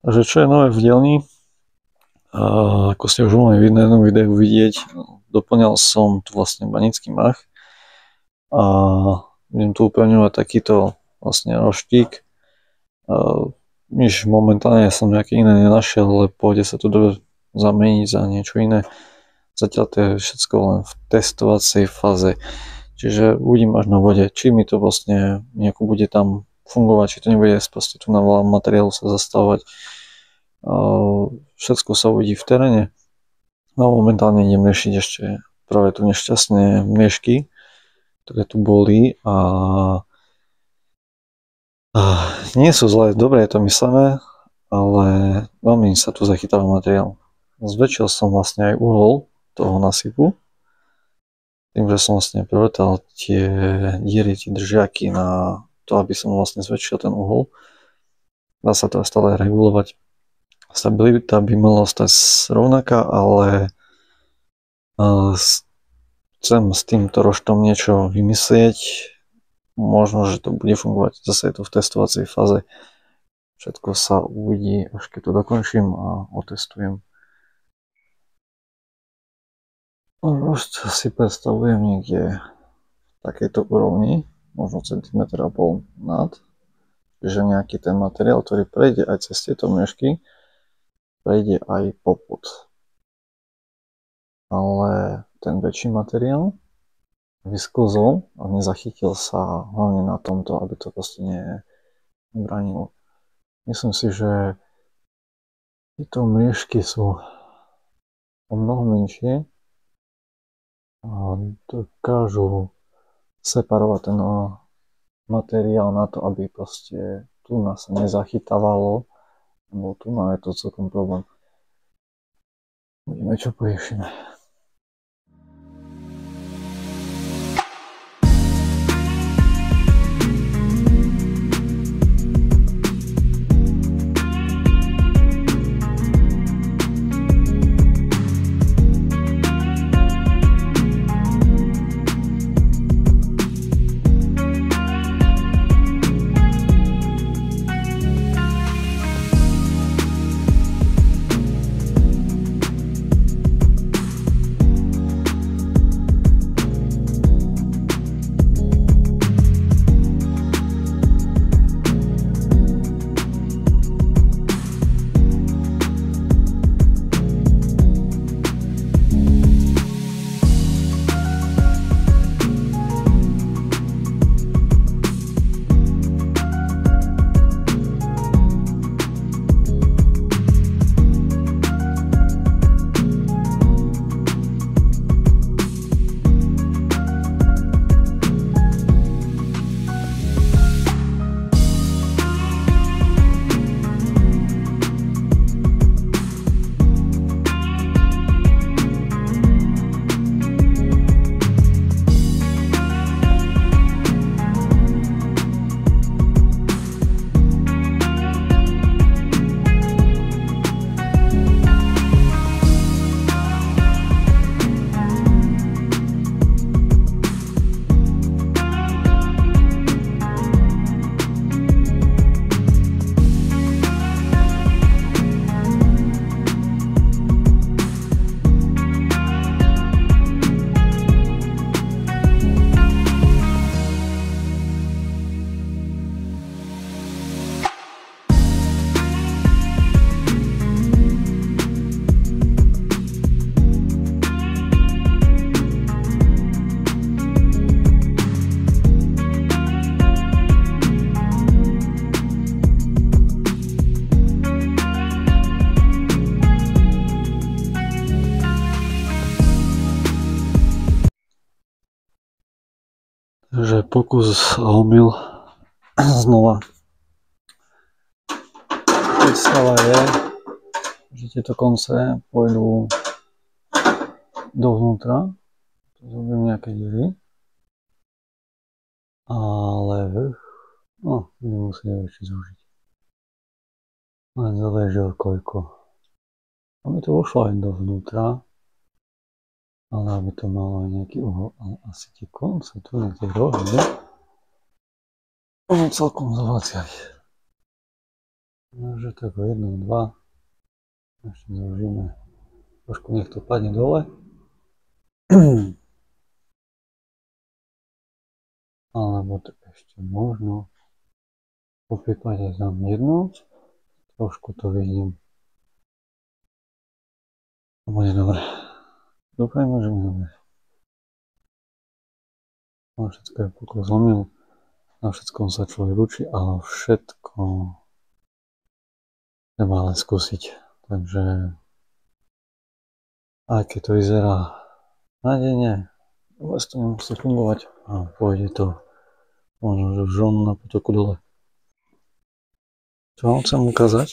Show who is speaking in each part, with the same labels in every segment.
Speaker 1: Takže čo je nové v dielni? Ako ste už mohli v jednom videu vidieť, doplňal som tu vlastne banický mach a budem tu upevňovať takýto vlastne roštík. Nič momentálne som nejaké iné nenašiel, ale pôjde sa to zameniť za niečo iné. Zatiaľ to je všetko len v testovacej fáze, čiže uvidím až na vode, či mi to vlastne nejako bude tam fungovať, či to nebude proste tu na veľa materiálu sa zastavovať. Všetko sa uvidí v teréne. No momentálne idem riešiť ešte práve tu nešťastné mliešky, ktoré tu boli a nie sú zlé, dobre je to myslené, ale veľmi sa tu zachytáva materiál. Zväčšil som vlastne aj uhol toho nasypu, tým, že som vlastne prevrtal tie díry, tie držiaky na to, aby som vlastne zväčšil ten uhol. Dá sa to stále regulovať. Stabilita by mala ostať rovnaká, ale chcem s týmto roštom niečo vymyslieť. Možno, že to bude fungovať. Zase je to v testovacej fáze. Všetko sa uvidí, až keď to dokončím a otestujem. Rošt si predstavujem niekde v takejto úrovni, možno centimetr a pol nad. Že nejaký ten materiál, ktorý prejde aj cez tieto mliešky, prejde aj popod. Ale ten väčší materiál vysklzol a nezachytil sa hlavne na tomto, aby to proste nebranilo. Myslím si, že tieto mliešky sú o mnoho menšie a dokážu separovať ten materiál na to, aby proste tu nás sa nezachytávalo, lebo tu je to celkom problém. Uvidíme, čo poriešime. Takže pokus a omyl znova. Predstava je, že tieto konce pôjdu dovnútra, zrobím nejaké diery, ale budem musieť ešte zúžiť. Len záleží od koľko. A mi to vošlo aj dovnútra, ale aby to malo aj nejaký uhol, ale asi tie konce tu na tej rohy celkom zavlaciať. Takže tak o 1, 2. Ešte zložíme. Trošku nech to padne dole. Alebo to ešte možno po prípade zamiernúť. Trošku to vidím. To bude dobre. Dúfajme, že bude dobre. Na všetko je poklon zlomil. Na všetkom sa človek učí, ale všetko treba ale skúsiť. Takže aj keď to vyzerá nádejne, vôbec to nemusí fungovať a pôjde to možno, že žon na potoku dole. Čo vám chcem ukázať?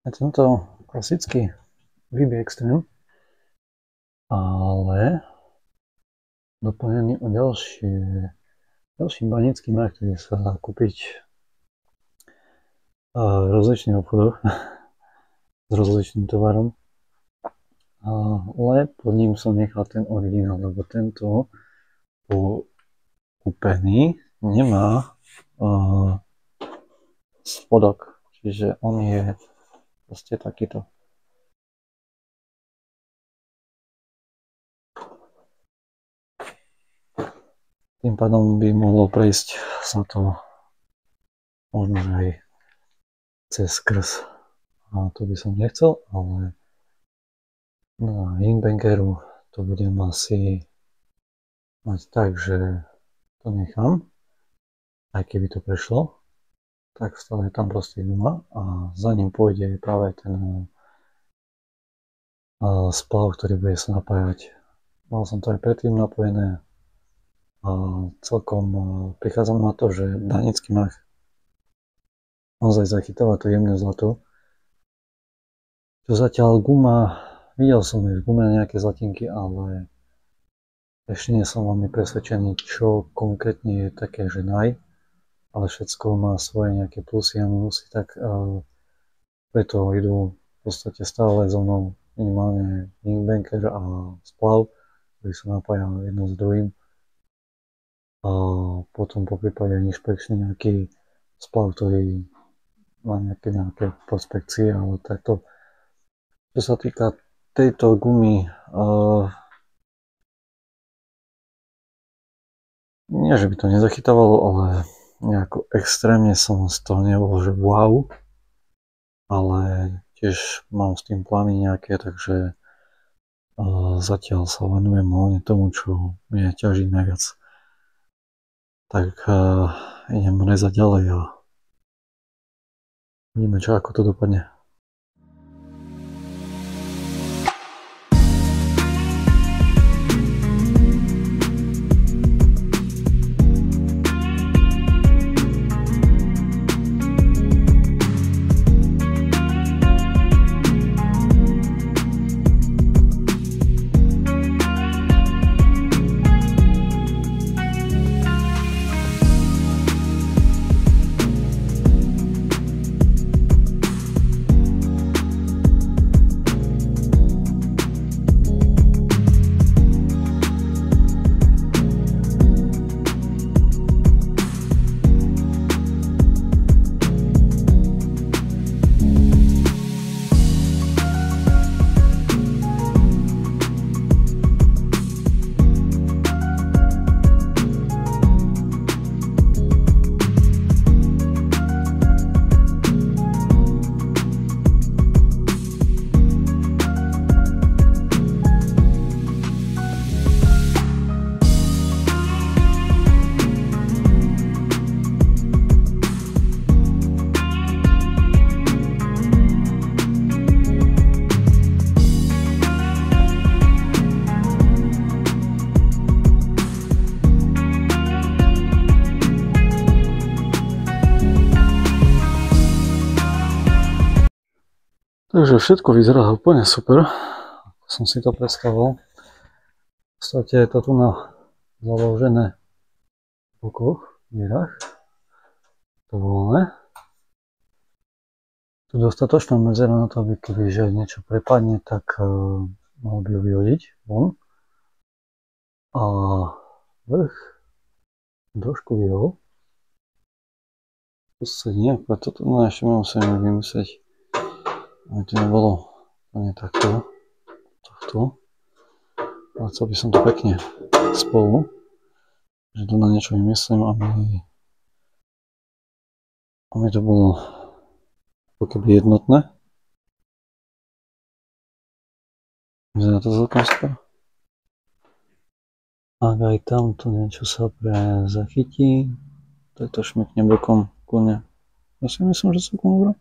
Speaker 1: Je tento klasický VB Extreme, ale doplnený o ďalší banický mrak, ktorý sa dá kúpiť v rozličných obchodoch s rozličným tovarom. Ale pod ním som nechal ten originál, lebo tento kúpený nemá spodok, čiže on je proste takýto. Tým pádom by mohlo prejsť sa to možno aj cez krz. A to by som nechcel, ale na Ingbankeru to budem asi mať tak, že to nechám, aj keby to prešlo, tak stále je tam proste guma a za ním pôjde práve ten splav, ktorý bude sa napájať. Mal som to aj predtým napojené a celkom prichádzam na to, že banický mach naozaj zachytáva to jemné zlato. Čo zatiaľ guma, videl som aj v gume nejaké zlatinky, ale ešte nie som veľmi presvedčený, čo konkrétne je také, že ale všetko má svoje nejaké plusy a minusy, tak preto idú v podstate stále so mnou minimálne Ingbanker a splav, ktorý sa napája jedno s druhým. A potom po prípade inšpekčný nejaký splav, ktorý má nejaké prospekcie, ale takto. Čo sa týka tejto gumy, nie, že by to nezachytávalo, ale nejako extrémne som z toho nebol, že wow, ale tiež mám s tým plány nejaké, takže zatiaľ sa venujem hlavne tomu, čo mne ťaží najviac. Tak idem rezať ďalej a vidíme, čo ako to dopadne. Takže všetko vyzerá úplne super, ako som si to predstavoval. V podstate je to tu založené v bokoch, v dierách, to voľné. Tu dostatočná medzera na to, aby kebyže niečo prepadne, tak mohol by ho vyhodiť von. A vrch Trošku jo. V podstate nejak, toto ešte musím vymyslieť, aby to nebolo úplne takto, tohto. Ale chcel by som to pekne spolu, že tu na niečo vymyslím, aby to bolo ako keby jednotné. Vyzerá to celkom skoro. Ak aj tamto niečo sa zachytí, tak to šmykne bokom kľudne. Ja si myslím, že celkom dobre.